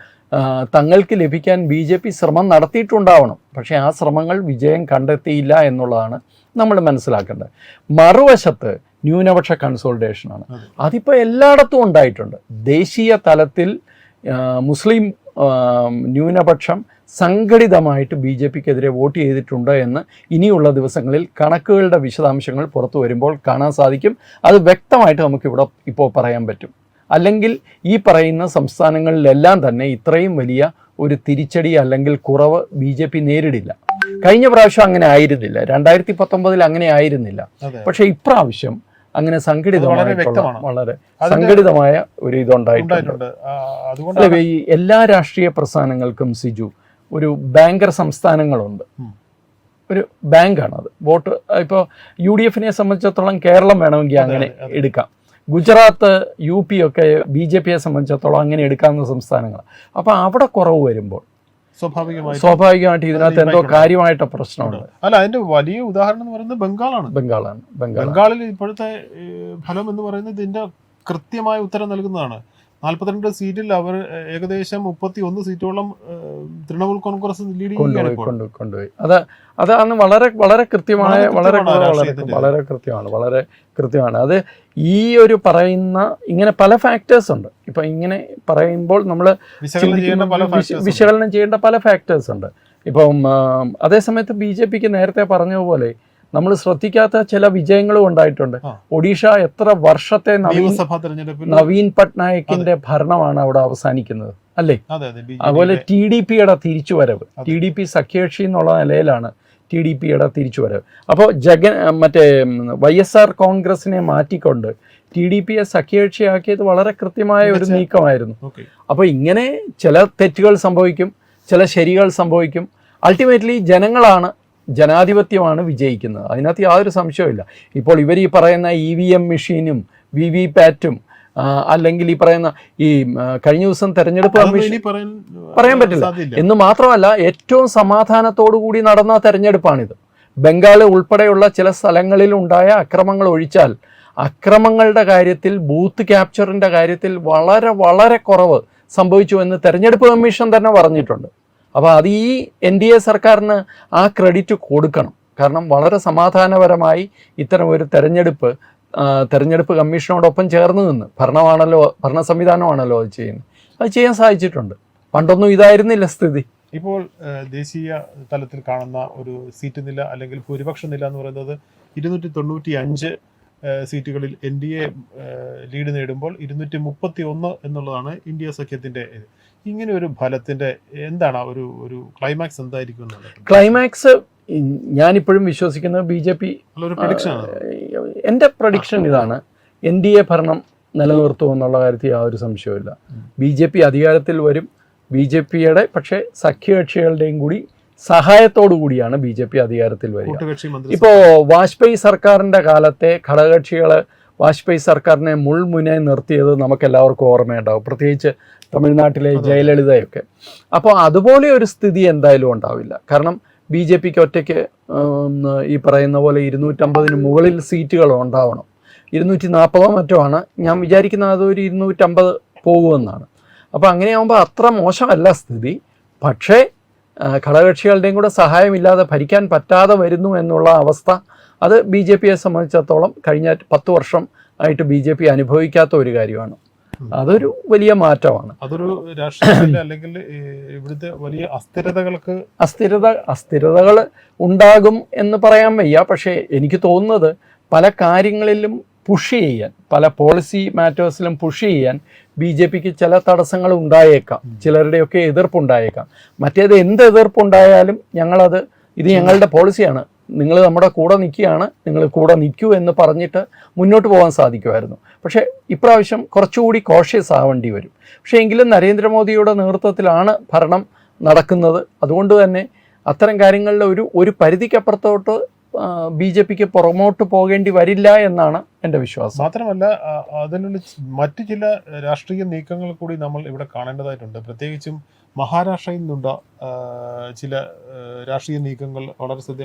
തങ്ങൾക്ക് ലഭിക്കാൻ BJP ശ്രമം നടത്തിയിട്ടുണ്ടാവണം. പക്ഷേ ആ ശ്രമങ്ങൾ വിജയം കണ്ടെത്തിയില്ല എന്നുള്ളതാണ് നമ്മൾ മനസ്സിലാക്കേണ്ടത്. മറുവശത്ത് ന്യൂനപക്ഷ കൺസോളിഡേഷനാണ്. അതിപ്പോൾ എല്ലായിടത്തും ഉണ്ടായിട്ടുണ്ട്. ദേശീയ തലത്തിൽ മുസ്ലിം ന്യൂനപക്ഷം സംഘടിതമായിട്ട് BJPക്കെതിരെ വോട്ട് ചെയ്തിട്ടുണ്ട് എന്ന് ഇനിയുള്ള ദിവസങ്ങളിൽ കണക്കുകളുടെ വിശദാംശങ്ങൾ പുറത്തു വരുമ്പോൾ കാണാൻ സാധിക്കും. അത് വ്യക്തമായിട്ട് നമുക്കിവിടെ ഇപ്പോൾ പറയാൻ പറ്റും. അല്ലെങ്കിൽ ഈ പറയുന്ന സംസ്ഥാനങ്ങളിലെല്ലാം തന്നെ ഇത്രയും വലിയ ഒരു തിരിച്ചടി അല്ലെങ്കിൽ കുറവ് BJP നേരിടില്ല. കഴിഞ്ഞ പ്രാവശ്യം അങ്ങനെ ആയിരുന്നില്ല, 2019 അങ്ങനെ ആയിരുന്നില്ല. പക്ഷേ ഇപ്രാവശ്യം അങ്ങനെ വളരെ സംഘടിതമായ ഒരു ഇതുണ്ടായിട്ടുണ്ട്. അല്ല, ഈ എല്ലാ രാഷ്ട്രീയ പ്രസ്ഥാനങ്ങൾക്കും സിജു ഒരു ബാങ്കർ സംസ്ഥാനങ്ങളുണ്ട്. ഒരു ബാങ്കാണത്. വോട്ട് ഇപ്പോൾ UDFനെ സംബന്ധിച്ചിടത്തോളം കേരളം വേണമെങ്കിൽ അങ്ങനെ എടുക്കാം. ഗുജറാത്ത് UP ഒക്കെ BJPയെ സംബന്ധിച്ചിടത്തോളം അങ്ങനെ എടുക്കാവുന്ന സംസ്ഥാനങ്ങളാണ്. അപ്പോൾ അവിടെ കുറവ് വരുമ്പോൾ സ്വാഭാവികമായിട്ട് ഇതിനകത്ത് എന്തോ കാര്യമായിട്ട് പ്രശ്നമുണ്ട്. അല്ല, അതിന്റെ വലിയ ഉദാഹരണം എന്ന് പറയുന്നത് ബംഗാളിൽ ഇപ്പോഴത്തെ ഫലം എന്ന് പറയുന്നത് ഇതിന്റെ കൃത്യമായ ഉത്തരം നൽകുന്നതാണ്. 42 സീറ്റിൽ അവർ ഏകദേശം 31 സീറ്റോളം തൃണമൂൽ കോൺഗ്രസ് ലീഡ് കൊണ്ടുപോയി. അതാണ് വളരെ കൃത്യമായ വളരെ കൃത്യമാണ്. അത് ഈ ഒരു പറയുന്ന ഇങ്ങനെ പല ഫാക്ടേഴ്സ് ഉണ്ട്. ഇപ്പം ഇങ്ങനെ പറയുമ്പോൾ നമ്മൾ വിശകലനം ചെയ്യേണ്ട പല ഫാക്ടേഴ്സ് ഉണ്ട്. ഇപ്പം അതേസമയത്ത് BJPക്ക് നേരത്തെ പറഞ്ഞതുപോലെ നമ്മൾ ശ്രദ്ധിക്കാത്ത ചില വിജയങ്ങളും ഉണ്ടായിട്ടുണ്ട്. ഒഡീഷ എത്ര വർഷത്തെ നിയമസഭാ തെരഞ്ഞെടുപ്പിൽ നവീൻ പട്നായിക്കിന്റെ ഭരണമാണ് അവിടെ അവസാനിക്കുന്നത് അല്ലേ? അതുപോലെ TDP യുടെ തിരിച്ചുവരവ്, TDP സഖ്യകക്ഷി എന്നുള്ള നിലയിലാണ് TDP യുടെ തിരിച്ചുവരവ്. അപ്പോൾ മറ്റേ YSR കോൺഗ്രസിനെ മാറ്റിക്കൊണ്ട് TDP യെ സഖ്യകക്ഷിയാക്കിയത് വളരെ കൃത്യമായ ഒരു നീക്കമായിരുന്നു. അപ്പോൾ ഇങ്ങനെ ചില തെറ്റുകൾ സംഭവിക്കും, ചില ശരികൾ സംഭവിക്കും. അൾട്ടിമേറ്റ്ലി ജനാധിപത്യമാണ് വിജയിക്കുന്നത്. അതിനകത്ത് യാതൊരു സംശയവുമില്ല. ഇപ്പോൾ ഇവർ ഈ പറയുന്ന EVM മെഷീനും VVPATും അല്ലെങ്കിൽ ഈ പറയുന്ന ഈ കഴിഞ്ഞ ദിവസം തെരഞ്ഞെടുപ്പ് കമ്മീഷൻ പറയാൻ പറ്റില്ല എന്ന് മാത്രമല്ല, ഏറ്റവും സമാധാനത്തോടു കൂടി നടന്ന തെരഞ്ഞെടുപ്പാണിത്. ബംഗാൾ ഉൾപ്പെടെയുള്ള ചില സ്ഥലങ്ങളിൽ ഉണ്ടായ അക്രമങ്ങൾ ഒഴിച്ചാൽ അക്രമങ്ങളുടെ കാര്യത്തിൽ, ബൂത്ത് ക്യാപ്ചറിൻ്റെ കാര്യത്തിൽ വളരെ വളരെ കുറവ് സംഭവിച്ചു എന്ന് തെരഞ്ഞെടുപ്പ് കമ്മീഷൻ തന്നെ പറഞ്ഞിട്ടുണ്ട്. അപ്പോൾ അത് ഈ NDA സർക്കാരിന് ആ ക്രെഡിറ്റ് കൊടുക്കണം. കാരണം വളരെ സമാധാനപരമായി ഇത്തരം ഒരു തെരഞ്ഞെടുപ്പ് കമ്മീഷനോടൊപ്പം ചേർന്ന് നിന്ന് ഭരണ സംവിധാനമാണല്ലോ അത് ചെയ്യുന്നത്. അത് ചെയ്യാൻ സാധിച്ചിട്ടുണ്ട്. പണ്ടൊന്നും ഇതായിരുന്നില്ല സ്ഥിതി. ഇപ്പോൾ ദേശീയ തലത്തിൽ കാണുന്ന ഒരു സീറ്റ് നില അല്ലെങ്കിൽ ഭൂരിപക്ഷ നില എന്ന് പറയുന്നത് 295 സീറ്റുകളിൽ NDA ലീഡ് നേടുമ്പോൾ 231 എന്നുള്ളതാണ് ഇന്ത്യ സഖ്യത്തിൻ്റെ. ഇങ്ങനെ ഒരു ഫലത്തിൻ്റെ എന്താണ് ഒരു ക്ലൈമാക്സ് എന്തായിരിക്കും എന്നുള്ളത്? ക്ലൈമാക്സ് ഞാനിപ്പോഴും വിശ്വസിക്കുന്നത് BJP, എൻ്റെ പ്രഡിക്ഷൻ ഇതാണ്, NDA ഭരണം നിലനിർത്തുമെന്നുള്ള കാര്യത്തിൽ യാതൊരു സംശയവുമില്ല. BJP അധികാരത്തിൽ വരും. BJPയുടെ പക്ഷേ സഖ്യകക്ഷികളുടെയും കൂടി സഹായത്തോടു കൂടിയാണ് BJP അധികാരത്തിൽ വരിക. ഇപ്പോൾ വാജ്പേയി സർക്കാരിൻ്റെ കാലത്തെ ഘടകകക്ഷികളെ വാജ്പേയി സർക്കാരിനെ മുൾമുനെ നിർത്തിയത് നമുക്കെല്ലാവർക്കും ഓർമ്മയുണ്ടാവും, പ്രത്യേകിച്ച് തമിഴ്നാട്ടിലെ ജയലളിതയൊക്കെ. അപ്പോൾ അതുപോലെ ഒരു സ്ഥിതി എന്തായാലും ഉണ്ടാവില്ല. കാരണം BJPക്ക് ഒറ്റയ്ക്ക് ഈ പറയുന്ന പോലെ 250 മുകളിൽ സീറ്റുകൾ ഉണ്ടാവണം. 240 മറ്റോ ആണ് ഞാൻ വിചാരിക്കുന്നത്. അതൊരു 250 പോകുമെന്നാണ്. അപ്പോൾ അങ്ങനെയാകുമ്പോൾ അത്ര മോശമല്ല സ്ഥിതി. പക്ഷേ ഘടകകക്ഷികളുടെയും കൂടെ സഹായമില്ലാതെ ഭരിക്കാൻ പറ്റാതെ വരുന്നു എന്നുള്ള അവസ്ഥ, അത് BJPയെ സംബന്ധിച്ചിടത്തോളം കഴിഞ്ഞ 10 വർഷം ആയിട്ട് BJP അനുഭവിക്കാത്ത ഒരു കാര്യമാണ്. അതൊരു വലിയ മാറ്റമാണ്. അതൊരു രാഷ്ട്രീയ അല്ലെങ്കിൽ ഇവിടുത്തെ വലിയ അസ്ഥിരതകൾ ഉണ്ടാകും എന്ന് പറയാൻ വയ്യ. പക്ഷേ എനിക്ക് തോന്നുന്നത് പല കാര്യങ്ങളിലും പുഷ് ചെയ്യാൻ, പല പോളിസി മാറ്റേഴ്സിലും പുഷ് ചെയ്യാൻ BJPക്ക് ചില തടസ്സങ്ങൾ ഉണ്ടായേക്കാം, ചിലരുടെയൊക്കെ എതിർപ്പുണ്ടായേക്കാം. മറ്റേത് എന്ത് എതിർപ്പുണ്ടായാലും ഇത് ഞങ്ങളുടെ പോളിസിയാണ്, നിങ്ങൾ നമ്മുടെ കൂടെ നിൽക്കുകയാണ്, നിങ്ങൾ കൂടെ നിൽക്കൂ എന്ന് പറഞ്ഞിട്ട് മുന്നോട്ട് പോകാൻ സാധിക്കുമായിരുന്നു. പക്ഷേ ഇപ്രാവശ്യം കുറച്ചുകൂടി കോഷ്യസ് ആവേണ്ടി വരും. പക്ഷേ എങ്കിലും നരേന്ദ്രമോദിയുടെ നേതൃത്വത്തിലാണ് ഭരണം നടക്കുന്നത്. അതുകൊണ്ട് തന്നെ അത്തരം കാര്യങ്ങളിൽ ഒരു പരിധിക്കപ്പുറത്തോട്ട് BJPക്ക് പുറമോട്ട് പോകേണ്ടി വരില്ല എന്നാണ് എൻ്റെ വിശ്വാസം. മാത്രമല്ല അതിനുള്ള മറ്റു ചില രാഷ്ട്രീയ നീക്കങ്ങൾ കൂടി നമ്മൾ ഇവിടെ കാണേണ്ടതായിട്ടുണ്ട്. പ്രത്യേകിച്ചും മഹാരാഷ്ട്രയിൽ നിന്നുള്ള ചില രാഷ്ട്രീയ നീക്കങ്ങൾ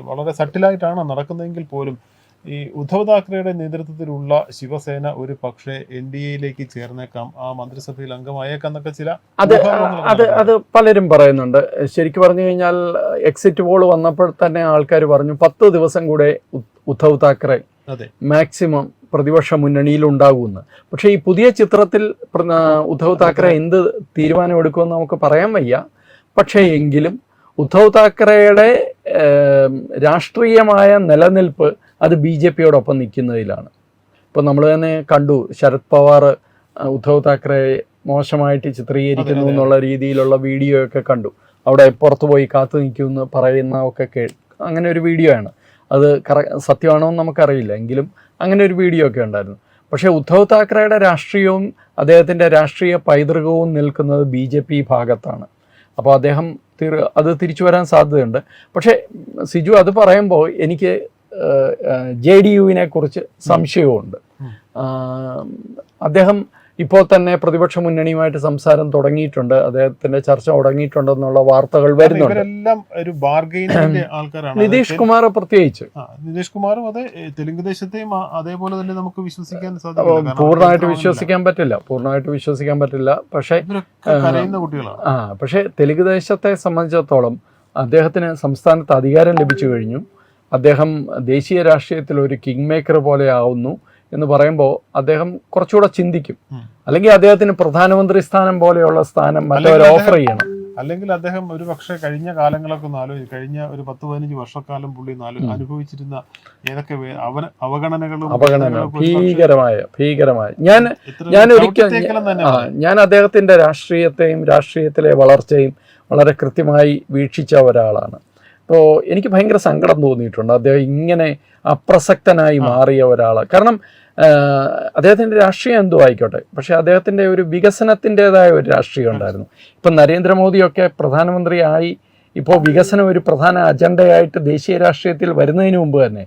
വളരെ സട്ടിലായിട്ടാണ് നടക്കുന്നതെങ്കിൽ പോലും ഈ ഉദ്ധവ് താക്കറെയുടെ നേതൃത്വത്തിലുള്ള ശിവസേന ഒരു പക്ഷേ NDAയിലേക്ക് ചേർന്നേക്കാം, ആ മന്ത്രിസഭയിൽ അംഗമായേക്കാം എന്നൊക്കെ ചില അത് പലരും പറയുന്നുണ്ട്. ശരിക്കും പറഞ്ഞു കഴിഞ്ഞാൽ എക്സിറ്റ് പോൾ വന്നപ്പോൾ തന്നെ ആൾക്കാർ പറഞ്ഞു 10 ദിവസം കൂടെ ഉദ്ധവ് താക്കറെ മാക്സിമം പ്രതിപക്ഷ മുന്നണിയിൽ ഉണ്ടാകുമെന്ന്. പക്ഷേ ഈ പുതിയ ചിത്രത്തിൽ ഉദ്ധവ് താക്കറെ എന്ത് തീരുമാനമെടുക്കുമെന്ന് നമുക്ക് പറയാൻ വയ്യ. പക്ഷേ എങ്കിലും ഉദ്ധവ് താക്കറെയുടെ രാഷ്ട്രീയമായ നിലനിൽപ്പ് അത് BJPയോടൊപ്പം നിൽക്കുന്നതിലാണ്. ഇപ്പോൾ നമ്മൾ തന്നെ കണ്ടു, ശരത് പവാർ ഉദ്ധവ് താക്കറെ മോശമായിട്ട് ചിത്രീകരിക്കുന്നു എന്നുള്ള രീതിയിലുള്ള വീഡിയോ ഒക്കെ കണ്ടു. അവിടെ പുറത്തു പോയി കാത്തു നിൽക്കുമെന്ന് പറയുന്ന ഒക്കെ അങ്ങനെ ഒരു വീഡിയോ ആണ്. അത് സത്യമാണോ എന്ന് നമുക്കറിയില്ല, എങ്കിലും അങ്ങനെ ഒരു വീഡിയോ ഒക്കെ ഉണ്ടായിരുന്നു. പക്ഷേ ഉദ്ധവ് താക്കറെയുടെ രാഷ്ട്രീയവും അദ്ദേഹത്തിൻ്റെ രാഷ്ട്രീയ പൈതൃകവും നിൽക്കുന്നത് BJP ഭാഗത്താണ്. അപ്പോൾ അദ്ദേഹം അത് തിരിച്ചു വരാൻ സാധ്യതയുണ്ട്. പക്ഷേ സിജു അത് പറയുമ്പോൾ എനിക്ക് JDUവിനെ കുറിച്ച് സംശയവുമുണ്ട്. അദ്ദേഹം ഇപ്പോൾ തന്നെ പ്രതിപക്ഷ മുന്നണിയുമായിട്ട് സംസാരം തുടങ്ങിയിട്ടുണ്ട്, അദ്ദേഹത്തിന്റെ ചർച്ച തുടങ്ങിയിട്ടുണ്ടെന്നുള്ള വാർത്തകൾ വരുന്നുണ്ട്. നിതീഷ് കുമാർ പ്രത്യേകിച്ച്, നിതീഷ് കുമാറും അതെ, തെലുങ്ക് ദേശത്തെയും അതേപോലെ തന്നെ നമുക്ക് വിശ്വസിക്കാൻ പൂർണ്ണമായിട്ട് വിശ്വസിക്കാൻ പറ്റില്ല. പക്ഷേ തെലുങ്ക് ദേശത്തെ സംബന്ധിച്ചിടത്തോളം അദ്ദേഹത്തിന് സംസ്ഥാനത്ത് അധികാരം ലഭിച്ചു കഴിഞ്ഞു. അദ്ദേഹം ദേശീയ രാഷ്ട്രീയത്തിൽ ഒരു കിങ് മേക്കർ പോലെ ആവുന്നു എന്ന് പറയുമ്പോൾ അദ്ദേഹം കുറച്ചുകൂടെ ചിന്തിക്കും. അല്ലെങ്കിൽ അദ്ദേഹത്തിന് പ്രധാനമന്ത്രി സ്ഥാനം പോലെയുള്ള സ്ഥാനം മറ്റവർ ഓഫർ ചെയ്യണം. അല്ലെങ്കിൽ അദ്ദേഹം ഒരു പക്ഷേ കഴിഞ്ഞ കാലങ്ങളൊക്കെ ഒന്ന് ആലോചിച്ച് കഴിഞ്ഞ ഒരു 10-15 വർഷക്കാലം പുള്ളി അനുഭവിച്ചിരുന്ന ഏതൊക്കെ അവഗണനകളും ഭീകരമായ ഞാൻ അദ്ദേഹത്തിന്റെ രാഷ്ട്രീയത്തെയും രാഷ്ട്രീയത്തിലെ വളർച്ചയും വളരെ കൃത്യമായി വീക്ഷിച്ച ഒരാളാണ്. അപ്പോൾ എനിക്ക് ഭയങ്കര സങ്കടം തോന്നിയിട്ടുണ്ട് അദ്ദേഹം ഇങ്ങനെ അപ്രസക്തനായി മാറിയ ഒരാൾ. കാരണം അദ്ദേഹത്തിൻ്റെ രാഷ്ട്രീയം എന്തോ ആയിക്കോട്ടെ, പക്ഷേ അദ്ദേഹത്തിൻ്റെ ഒരു വികസനത്തിൻ്റെതായ ഒരു രാഷ്ട്രീയം ഉണ്ടായിരുന്നു. ഇപ്പം നരേന്ദ്രമോദിയൊക്കെ പ്രധാനമന്ത്രിയായി ഇപ്പോൾ വികസനം ഒരു പ്രധാന അജണ്ടയായിട്ട് ദേശീയ രാഷ്ട്രീയത്തിൽ വരുന്നതിന് മുമ്പ് തന്നെ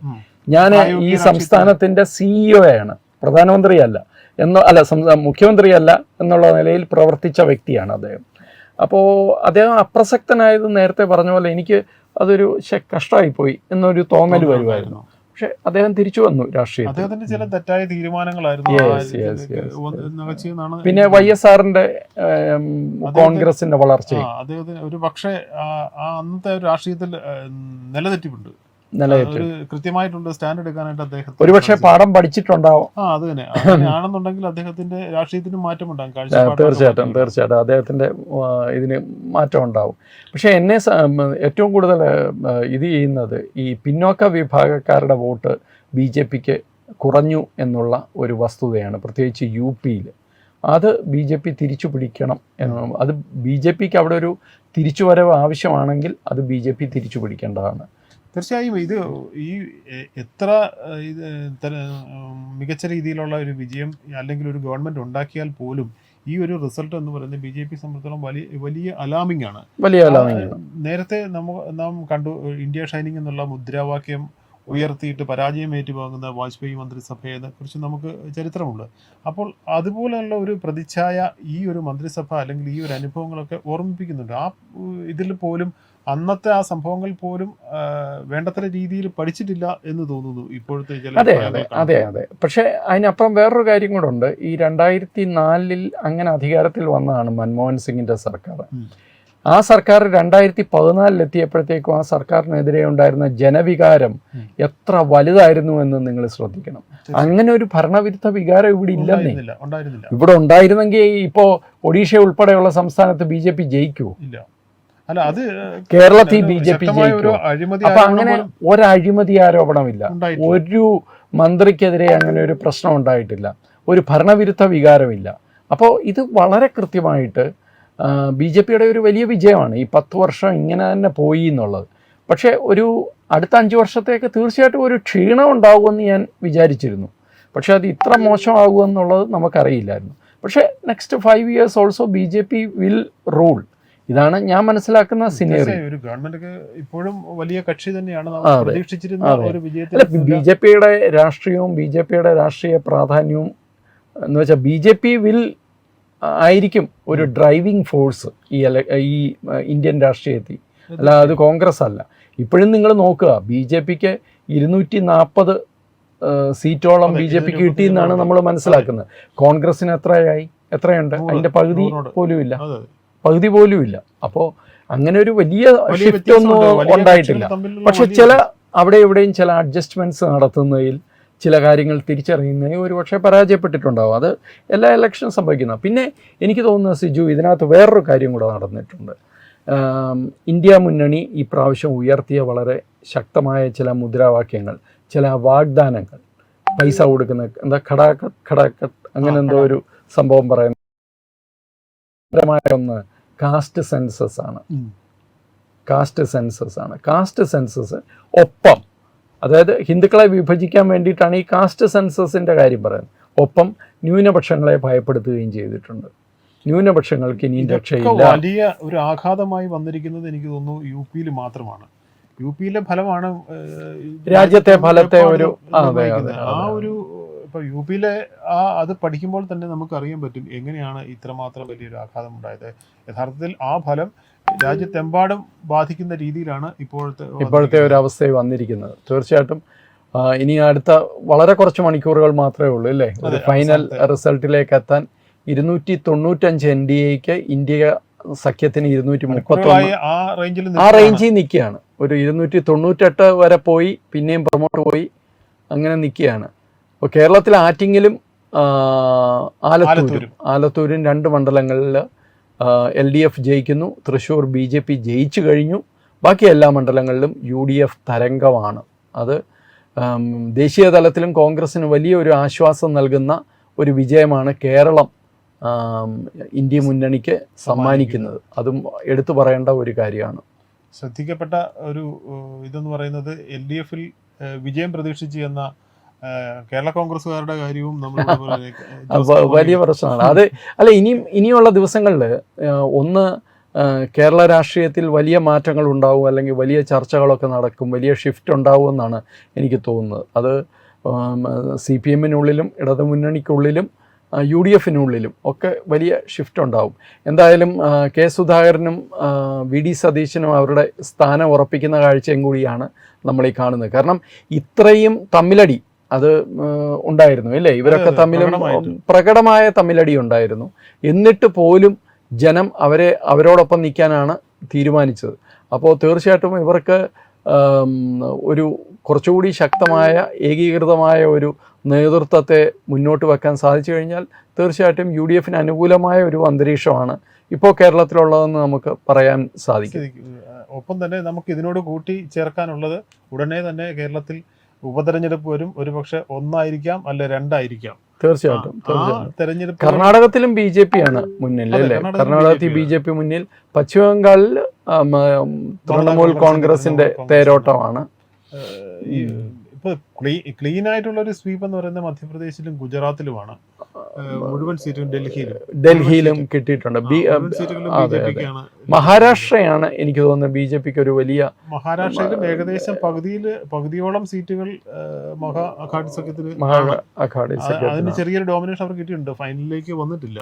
ഞാൻ ഈ സംസ്ഥാനത്തിൻ്റെ CEO ആണ്, പ്രധാനമന്ത്രിയല്ല മുഖ്യമന്ത്രിയല്ല എന്നുള്ള നിലയിൽ പ്രവർത്തിച്ച വ്യക്തിയാണ് അദ്ദേഹം. അപ്പോൾ അദ്ദേഹം അപ്രസക്തനായത് നേരത്തെ പറഞ്ഞ പോലെ എനിക്ക് അതൊരു കഷ്ടമായിപ്പോയി എന്നൊരു തോന്നൽ വരുമായിരുന്നു. പക്ഷെ അദ്ദേഹം തിരിച്ചു വന്നു രാഷ്ട്രീയത്തിൽ. അദ്ദേഹത്തിന്റെ ചില തെറ്റായ തീരുമാനങ്ങളായിരുന്നു. പിന്നെ YSRന്റെ കോൺഗ്രസിന്റെ വളർച്ച അദ്ദേഹത്തിന് ഒരു പക്ഷേ അന്നത്തെ രാഷ്ട്രീയത്തിൽ നിലതെറ്റിപ്പുണ്ട്. കൃത്യമായിട്ടുണ്ട് സ്റ്റാൻഡ് എടുക്കാനായിട്ട് അദ്ദേഹം ഒരുപക്ഷെ പാഠം പഠിച്ചിട്ടുണ്ടാവും. അത് തന്നെ ആണെന്നുണ്ടെങ്കിൽ അദ്ദേഹത്തിന്റെ രാഷ്ട്രീയത്തിന് മാറ്റമുണ്ടാകും. തീർച്ചയായിട്ടും അദ്ദേഹത്തിന്റെ ഇതിന് മാറ്റം ഉണ്ടാവും. പക്ഷെ എന്നെ ഏറ്റവും കൂടുതൽ ഇത് ചെയ്യുന്നത് ഈ പിന്നോക്ക വിഭാഗക്കാരുടെ വോട്ട് BJPക്ക് കുറഞ്ഞു എന്നുള്ള ഒരു വസ്തുതയാണ്. പ്രത്യേകിച്ച് UP അത് BJP തിരിച്ചു പിടിക്കണം എന്നാണ്. അത് BJPക്ക് അവിടെ ഒരു തിരിച്ചുവരവ് ആവശ്യമാണെങ്കിൽ അത് BJP തിരിച്ചു പിടിക്കേണ്ടതാണ്. തീർച്ചയായും ഇത് ഈ എത്ര മികച്ച രീതിയിലുള്ള ഒരു വിജയം അല്ലെങ്കിൽ ഒരു ഗവൺമെൻറ് ഉണ്ടാക്കിയാൽ പോലും ഈ ഒരു റിസൾട്ട് എന്ന് പറയുന്നത് BJP സംബന്ധിച്ചിടത്തോളം വലിയ അലാമിംഗ് ആണ്. നേരത്തെ നാം കണ്ടു ഇന്ത്യ ഷൈനിങ് എന്നുള്ള മുദ്രാവാക്യം ഉയർത്തിയിട്ട് പരാജയം ഏറ്റുവാങ്ങുന്ന വാജ്പേയി മന്ത്രിസഭയെ കുറിച്ച് നമുക്ക് ചരിത്രമുണ്ട്. അപ്പോൾ അതുപോലെയുള്ള ഒരു പ്രതിച്ഛായ ഈ ഒരു മന്ത്രിസഭ അല്ലെങ്കിൽ ഈ ഒരു അനുഭവങ്ങളൊക്കെ ഓർമ്മിപ്പിക്കുന്നുണ്ട്. ആ ഇതിൽ പോലും അന്നത്തെ ആ സംഭവങ്ങൾ പോലും വേണ്ടത്ര രീതിയിൽ പഠിച്ചിട്ടില്ല എന്ന് തോന്നുന്നു ഇപ്പോഴത്തെ അതെ. പക്ഷെ അതിനപ്പുറം വേറൊരു കാര്യം കൂടെ ഉണ്ട്. ഈ 2004 അങ്ങനെ അധികാരത്തിൽ വന്നതാണ് മൻമോഹൻ സിംഗിന്റെ സർക്കാർ. ആ സർക്കാർ 2014 എത്തിയപ്പോഴത്തേക്കും ആ സർക്കാരിനെതിരെ ഉണ്ടായിരുന്ന ജനവികാരം എത്ര വലുതായിരുന്നു എന്ന് നിങ്ങൾ ശ്രദ്ധിക്കണം. അങ്ങനെ ഒരു ഭരണവിരുദ്ധ വികാരം ഇവിടെ ഇല്ലെന്നേ. ഇവിടെ ഉണ്ടായിരുന്നെങ്കിൽ ഇപ്പോൾ ഒഡീഷ ഉൾപ്പെടെയുള്ള സംസ്ഥാനത്ത് BJP ജയിക്കുമോ? കേരളത്തിൽ BJP ജയിക്കുമോ? അപ്പൊ അങ്ങനെ ഒരു അഴിമതി ആരോപണമില്ല, ഒരു മന്ത്രിക്കെതിരെ അങ്ങനെ ഒരു പ്രശ്നം ഉണ്ടായിട്ടില്ല, ഒരു ഭരണവിരുദ്ധ വികാരമില്ല. അപ്പോൾ ഇത് വളരെ കൃത്യമായിട്ട് BJPയുടെ ഒരു വലിയ വിജയമാണ് ഈ 10 വർഷം ഇങ്ങനെ തന്നെ പോയി എന്നുള്ളത്. പക്ഷേ ഒരു അടുത്ത 5 വർഷത്തേക്ക് തീർച്ചയായിട്ടും ഒരു ക്ഷീണം ഉണ്ടാകുമെന്ന് ഞാൻ വിചാരിച്ചിരുന്നു. പക്ഷേ അത് ഇത്ര മോശമാകുമെന്നുള്ളത് നമുക്കറിയില്ലായിരുന്നു. പക്ഷേ next 5 years also BJP will rule. ഇതാണ് ഞാൻ മനസ്സിലാക്കുന്ന സിനേറിയോ. ഒരു ഗവൺമെന്റ് ഇപ്പോഴും വലിയ കക്ഷി തന്നെയാണ്. BJPയുടെ രാഷ്ട്രീയവും BJPയുടെ രാഷ്ട്രീയ പ്രാധാന്യവും എന്ന് വെച്ചാൽ BJP വിൽ ആയിരിക്കും ഒരു ഡ്രൈവിംഗ് ഫോഴ്സ് ഈ ഇന്ത്യൻ രാഷ്ട്രീയത്തിൽ, അല്ല അത് കോൺഗ്രസ് അല്ല. ഇപ്പോഴും നിങ്ങൾ നോക്കുക, BJPക്ക് 240 സീറ്റോളം BJPക്ക് കിട്ടിയെന്നാണ് നമ്മൾ മനസ്സിലാക്കുന്നത്. കോൺഗ്രസിന് എത്രയുണ്ട്? അതിൻ്റെ പകുതി പോലും ഇല്ല. അപ്പോൾ അങ്ങനെ ഒരു വലിയ ഷിഫ്റ്റ് ഒന്നും ഉണ്ടായിട്ടില്ല. പക്ഷെ അവിടെ ഇവിടെയും ചില അഡ്ജസ്റ്റ്മെൻറ്റ്സ് നടത്തുന്നതിൽ, ചില കാര്യങ്ങൾ തിരിച്ചറിയുന്നതിന് ഒരുപക്ഷെ പരാജയപ്പെട്ടിട്ടുണ്ടാവും. അത് എല്ലാ ഇലക്ഷനും സംഭവിക്കുന്ന. പിന്നെ എനിക്ക് തോന്നുന്നത് സിജു, ഇതിനകത്ത് വേറൊരു കാര്യം കൂടെ നടന്നിട്ടുണ്ട്. ഇന്ത്യ മുന്നണി ഈ പ്രാവശ്യം ഉയർത്തിയ വളരെ ശക്തമായ ചില മുദ്രാവാക്യങ്ങൾ, ചില വാഗ്ദാനങ്ങൾ, പൈസ കൊടുക്കുന്ന എന്താ ഖടാക്കട്ട് അങ്ങനെ എന്തോ ഒരു സംഭവം പറയുന്നത് ഒന്ന് കാസ്റ്റ് സെൻസസ് ആണ്. കാസ്റ്റ് സെൻസസ് ഒപ്പം, അതായത് ഹിന്ദുക്കളെ വിഭജിക്കാൻ വേണ്ടിയിട്ടാണ് ഈ കാസ്റ്റ് സെൻസസിൻ്റെ കാര്യം പറയുന്നത്. ഒപ്പം ന്യൂനപക്ഷങ്ങളെ ഭയപ്പെടുത്തുകയും ചെയ്തിട്ടുണ്ട്. ന്യൂനപക്ഷങ്ങൾക്ക് ഇനിയും രക്ഷയില്ല. വലിയ ഒരു ആഘാതമായി വന്നിരിക്കുന്നത് എനിക്ക് തോന്നുന്നു UP മാത്രമാണ്. UP ഫലമാണ് രാജ്യത്തെ ഫലത്തെ ഒരു ഇപ്പോൾ UP അത് പഠിക്കുമ്പോൾ തന്നെ നമുക്കറിയാൻ പറ്റും എങ്ങനെയാണ് ഇത്രമാത്രം വലിയൊരു ആഘാതം ഉണ്ടായത്. യഥാർത്ഥത്തിൽ ആ ഫലം രാജ്യത്തെമ്പാടും ബാധിക്കുന്ന രീതിയിലാണ് ഇപ്പോഴത്തെ ഒരു അവസ്ഥയിൽ വന്നിരിക്കുന്നത്. തീർച്ചയായിട്ടും ഇനി അടുത്ത വളരെ കുറച്ച് മണിക്കൂറുകൾ മാത്രമേ ഉള്ളൂ അല്ലേ ഒരു ഫൈനൽ റിസൾട്ടിലേക്ക് എത്താൻ. 295 NDAക്ക് ഇന്ത്യ സഖ്യത്തിന് 231 ആ റേഞ്ചിൽ നിൽക്കുകയാണ്. ഒരു 298 വരെ പോയി, പിന്നെയും പ്രൊമോട്ട് പോയി, അങ്ങനെ നിൽക്കുകയാണ്. അപ്പോൾ കേരളത്തിൽ ആറ്റിങ്ങിലും ആലത്തൂരും 2 മണ്ഡലങ്ങളിൽ LDF ജയിക്കുന്നു, തൃശ്ശൂർ BJP ജയിച്ചു കഴിഞ്ഞു, ബാക്കി എല്ലാ മണ്ഡലങ്ങളിലും UDF തരംഗമാണ്. അത് ദേശീയ തലത്തിലും കോൺഗ്രസ്സിന് വലിയൊരു ആശ്വാസം നൽകുന്ന ഒരു വിജയമാണ് കേരളം ഇന്ത്യ മുന്നണിക്ക് സമ്മാനിക്കുന്നത്. അതും എടുത്തു പറയേണ്ട ഒരു കാര്യമാണ്. ശ്രദ്ധിക്കപ്പെട്ട ഒരു ഇതെന്ന് പറയുന്നത് LDF-ൽ വിജയം പ്രതീക്ഷിച്ച് എന്ന കേരള കോൺഗ്രസ്സുകാരുടെ കാര്യവും നമ്മൾ വലിയ പ്രശ്നമാണ് അത്. അല്ല, ഇനിയുള്ള ദിവസങ്ങളിൽ ഒന്ന് കേരള രാഷ്ട്രീയത്തിൽ വലിയ മാറ്റങ്ങൾ ഉണ്ടാവും, അല്ലെങ്കിൽ വലിയ ചർച്ചകളൊക്കെ നടക്കും, വലിയ ഷിഫ്റ്റ് ഉണ്ടാവുമെന്നാണ് എനിക്ക് തോന്നുന്നത്. അത് CPM-നുള്ളിലും ഇടതുമുന്നണിക്കുള്ളിലും UDF-നുള്ളിലും ഒക്കെ വലിയ ഷിഫ്റ്റ് ഉണ്ടാവും. എന്തായാലും കെ സുധാകരനും VD സതീശനും അവരുടെ സ്ഥാനം ഉറപ്പിക്കുന്ന കാഴ്ചയും കൂടിയാണ് നമ്മൾ ഈ കാണുന്നത്. കാരണം ഇത്രയും തമ്മിലടി അത് ഉണ്ടായിരുന്നു അല്ലേ, ഇവരൊക്കെ തമ്മിലും പ്രകടമായ തമ്മിലടി ഉണ്ടായിരുന്നു. എന്നിട്ട് പോലും ജനം അവരോടൊപ്പം നിൽക്കാനാണ് തീരുമാനിച്ചത്. അപ്പോൾ തീർച്ചയായിട്ടും ഇവർക്ക് ഒരു കുറച്ചുകൂടി ശക്തമായ ഏകീകൃതമായ ഒരു നേതൃത്വത്തെ മുന്നോട്ട് വെക്കാൻ സാധിച്ചു കഴിഞ്ഞാൽ തീർച്ചയായിട്ടും UDF-ന് അനുകൂലമായ ഒരു അന്തരീക്ഷമാണ് ഇപ്പോൾ കേരളത്തിലുള്ളതെന്ന് നമുക്ക് പറയാൻ സാധിക്കും. ഒപ്പം തന്നെ നമുക്ക് ഇതിനോട് കൂട്ടി ചേർക്കാനുള്ളത്, ഉടനെ തന്നെ കേരളത്തിൽ ഉപതെരഞ്ഞെടുപ്പ് വരും. ഒരുപക്ഷെ ഒന്നായിരിക്കാം, അല്ലെ രണ്ടായിരിക്കാം. തീർച്ചയായിട്ടും തെരഞ്ഞെടുപ്പ് കർണാടകത്തിലും BJP ആണ് മുന്നിൽ അല്ലേ, കർണാടകത്തിൽ BJP മുന്നിൽ. പശ്ചിമ ബംഗാളിൽ തൃണമൂൽ കോൺഗ്രസിന്റെ തേരോട്ടമാണ്. ഇപ്പൊ ക്ലീൻ ആയിട്ടുള്ള ഒരു സ്വീപ്പ് എന്ന് പറയുന്നത് മധ്യപ്രദേശിലും ഗുജറാത്തിലുമാണ്. മുഴുവൻ സീറ്റും ഡൽഹിയിലും കിട്ടിയിട്ടുണ്ട്. മഹാരാഷ്ട്രയാണ് എനിക്ക് തോന്നുന്നത് BJPക്ക് ഒരു വലിയ. മഹാരാഷ്ട്രയിലും ഏകദേശം പകുതിയോളം സീറ്റുകൾ മഹാ അഘാടി സഖ്യത്തിന്. അതിന് ചെറിയൊരു ഡോമിനേഷൻ അവർ കിട്ടിയിട്ടുണ്ട്, ഫൈനലിലേക്ക് വന്നിട്ടില്ല.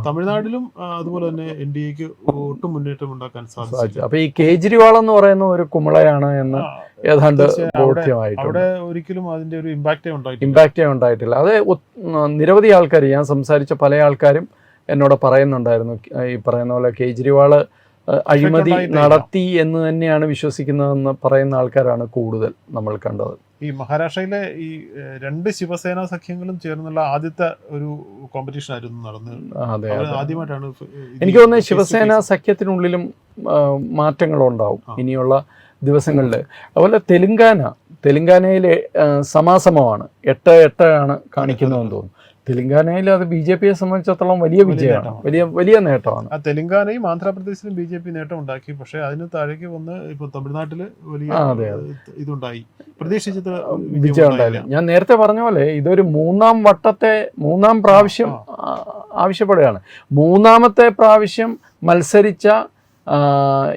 തമിഴ്നാട്ടിലും അതുപോലെ തന്നെ NDAക്ക് ഒട്ടും മുന്നേറ്റം ഉണ്ടാക്കാൻ സാധിച്ചു. അപ്പൊ ഈ കേജ്രിവാൾ എന്ന് പറയുന്ന ഒരു കുമിളയാണ് എന്ന് ഏതാണ്ട് ബോധ്യമായിട്ടുണ്ട്. അവിടെ ഒരിക്കലും അതിന്റെ ഒരു ഇമ്പാക്റ്റേ ഉണ്ടായിട്ടില്ല. അത് നിരവധി ആൾക്കാർ, ഞാൻ സംസാരിച്ച പല ആൾക്കാരും എന്നോട് പറയുന്നുണ്ടായിരുന്നു, ഈ പറയുന്ന പോലെ കേജ്രിവാള് അഴിമതി നടത്തി എന്ന് തന്നെയാണ് വിശ്വസിക്കുന്നതെന്ന് പറയുന്ന ആൾക്കാരാണ് കൂടുതൽ നമ്മൾ കണ്ടത്. ഈ മഹാരാഷ്ട്രയിലെ ഈ രണ്ട് ശിവസേന സഖ്യങ്ങളും ചേർന്നുള്ള ആദ്യത്തെ ഒരു കോമ്പറ്റീഷൻ ആയിരുന്നു നടന്നത്. ആദ്യമായിട്ടാണ് എനിക്ക് തോന്നുന്നത് ശിവസേന സഖ്യത്തിനുള്ളിലും മാറ്റങ്ങളുണ്ടാവും ഇനിയുള്ള ദിവസങ്ങളിൽ. അതുപോലെ തെലുങ്കാനയിലെ സമാസമമാണ് 8-8 ആണ് കാണിക്കുന്നതെന്ന് തോന്നുന്നു. തെലുങ്കാനയിൽ അത് BJPയെ സംബന്ധിച്ചിടത്തോളം വലിയ വിജയമാണ്, വലിയ നേട്ടമാണ്. തെലുങ്കാനയും ആന്ധ്രാപ്രദേശിലും BJP നേട്ടം ഉണ്ടാക്കി. പക്ഷെ അതിന് താഴേക്ക് വന്ന് ഇപ്പൊ തമിഴ്നാട്ടില് വലിയ ഇതുണ്ടായി, പ്രതീക്ഷിച്ചത് വിജയം ഉണ്ടായില്ല. ഞാൻ നേരത്തെ പറഞ്ഞ പോലെ ഇതൊരു മൂന്നാം പ്രാവശ്യം ആവശ്യപ്പെടുകയാണ്. മൂന്നാമത്തെ പ്രാവശ്യം മത്സരിച്ച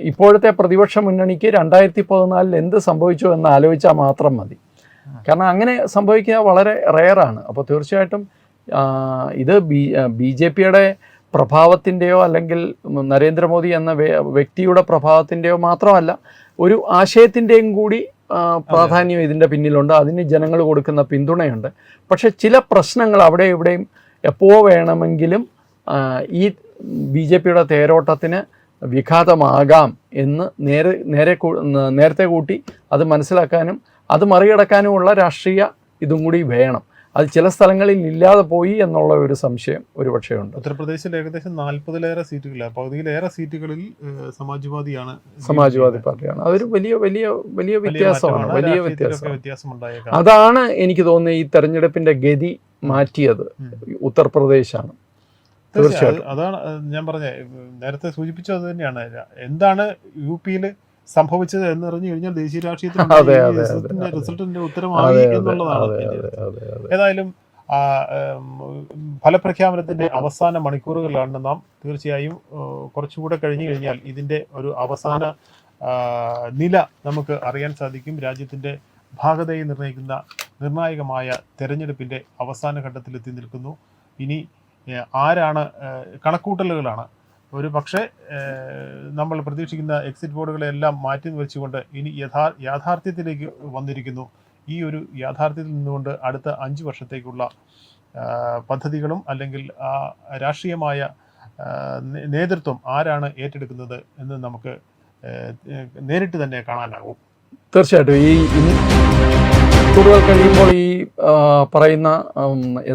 ഇപ്പോഴത്തെ പ്രതിപക്ഷ മുന്നണിക്ക് 2014 എന്ത് സംഭവിച്ചു എന്ന് ആലോചിച്ചാൽ മാത്രം മതി. കാരണം അങ്ങനെ സംഭവിക്കുക വളരെ റെയറാണ്. അപ്പോൾ തീർച്ചയായിട്ടും ഇത് BJPയുടെ പ്രഭാവത്തിൻ്റെയോ അല്ലെങ്കിൽ നരേന്ദ്രമോദി എന്ന വ്യക്തിയുടെ പ്രഭാവത്തിൻ്റെയോ മാത്രമല്ല, ഒരു ആശയത്തിൻ്റെയും കൂടി പ്രാധാന്യം ഇതിൻ്റെ പിന്നിലുണ്ട്. അതിന് ജനങ്ങൾ കൊടുക്കുന്ന പിന്തുണയുണ്ട്. പക്ഷേ ചില പ്രശ്നങ്ങൾ അവിടെ ഇവിടെയും എപ്പോൾ വേണമെങ്കിലും ഈ BJPയുടെ തേരോട്ടത്തിന് വിഘാതമാകാം എന്ന് നേരത്തെ കൂട്ടി അത് മനസ്സിലാക്കാനും അത് മറികടക്കാനുമുള്ള രാഷ്ട്രീയ ഇതും കൂടി വേണം. അത് ചില സ്ഥലങ്ങളിൽ ഇല്ലാതെ പോയി എന്നുള്ള ഒരു സംശയം ഒരുപക്ഷെ ഉണ്ട്. ഉത്തർപ്രദേശിൽ ഏകദേശം 40-ലേറെ സീറ്റുകളില്ല, പകുതിയിലേറെ സീറ്റുകളിൽ സമാജ്വാദി പാർട്ടിയാണ്. അതൊരു വലിയ വ്യത്യാസമാണ്, വലിയ വ്യത്യാസം. അതാണ് എനിക്ക് തോന്നുന്നത് ഈ തെരഞ്ഞെടുപ്പിന്റെ ഗതി മാറ്റിയത് ഉത്തർപ്രദേശാണ്. തീർച്ചയായും അതാണ് ഞാൻ നേരത്തെ സൂചിപ്പിച്ചത്. അത് തന്നെയാണ് എന്താണ് UP-യിൽ സംഭവിച്ചത് എന്ന് പറഞ്ഞു കഴിഞ്ഞാൽ ദേശീയ രാഷ്ട്രീയത്തിൽ റിസൾട്ടിന്റെ ഉത്തരമായി എന്നുള്ളതാണ്. ഏതായാലും ഫലപ്രഖ്യാപനത്തിന്റെ അവസാന മണിക്കൂറുകളിലാണ് നാം. തീർച്ചയായും കുറച്ചുകൂടെ കഴിഞ്ഞു കഴിഞ്ഞാൽ ഇതിന്റെ ഒരു അവസാന നില നമുക്ക് അറിയാൻ സാധിക്കും. രാജ്യത്തിന്റെ ഭാഗതയെ നിർണ്ണയിക്കുന്ന നിർണായകമായ തെരഞ്ഞെടുപ്പിന്റെ അവസാന ഘട്ടത്തിലെത്തി നിൽക്കുന്നു. ഇനി ആരാണ്, കണക്കൂട്ടലുകളാണ്. ഒരു പക്ഷേ നമ്മൾ പ്രതീക്ഷിക്കുന്ന എക്സിറ്റ് പോളുകളെല്ലാം മാറ്റി വെച്ചുകൊണ്ട് ഇനി യാഥാർത്ഥ്യത്തിലേക്ക് വന്നിരിക്കുന്നു. ഈ ഒരു യാഥാർത്ഥ്യത്തിൽ നിന്നുകൊണ്ട് അടുത്ത 5 വർഷത്തേക്കുള്ള പദ്ധതികളും അല്ലെങ്കിൽ രാഷ്ട്രീയമായ നേതൃത്വം ആരാണ് ഏറ്റെടുക്കുന്നത് എന്ന് നമുക്ക് നേരിട്ട് തന്നെ കാണാനാകും. തീർച്ചയായിട്ടും ഈ കൂടുതൽ കഴിയുമ്പോൾ ഈ പറയുന്ന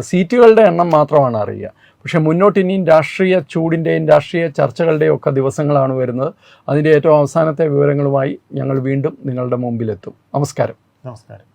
സീറ്റുകളുടെ എണ്ണം മാത്രമാണ് അറിയുക. പക്ഷേ മുന്നോട്ട് ഇനിയും രാഷ്ട്രീയ ചൂടിൻ്റെയും രാഷ്ട്രീയ ചർച്ചകളുടെയും ഒക്കെ ദിവസങ്ങളാണ് വരുന്നത്. അതിൻ്റെ ഏറ്റവും അവസാനത്തെ വിവരങ്ങളുമായി ഞങ്ങൾ വീണ്ടും നിങ്ങളുടെ മുമ്പിലെത്തും. നമസ്കാരം. നമസ്കാരം.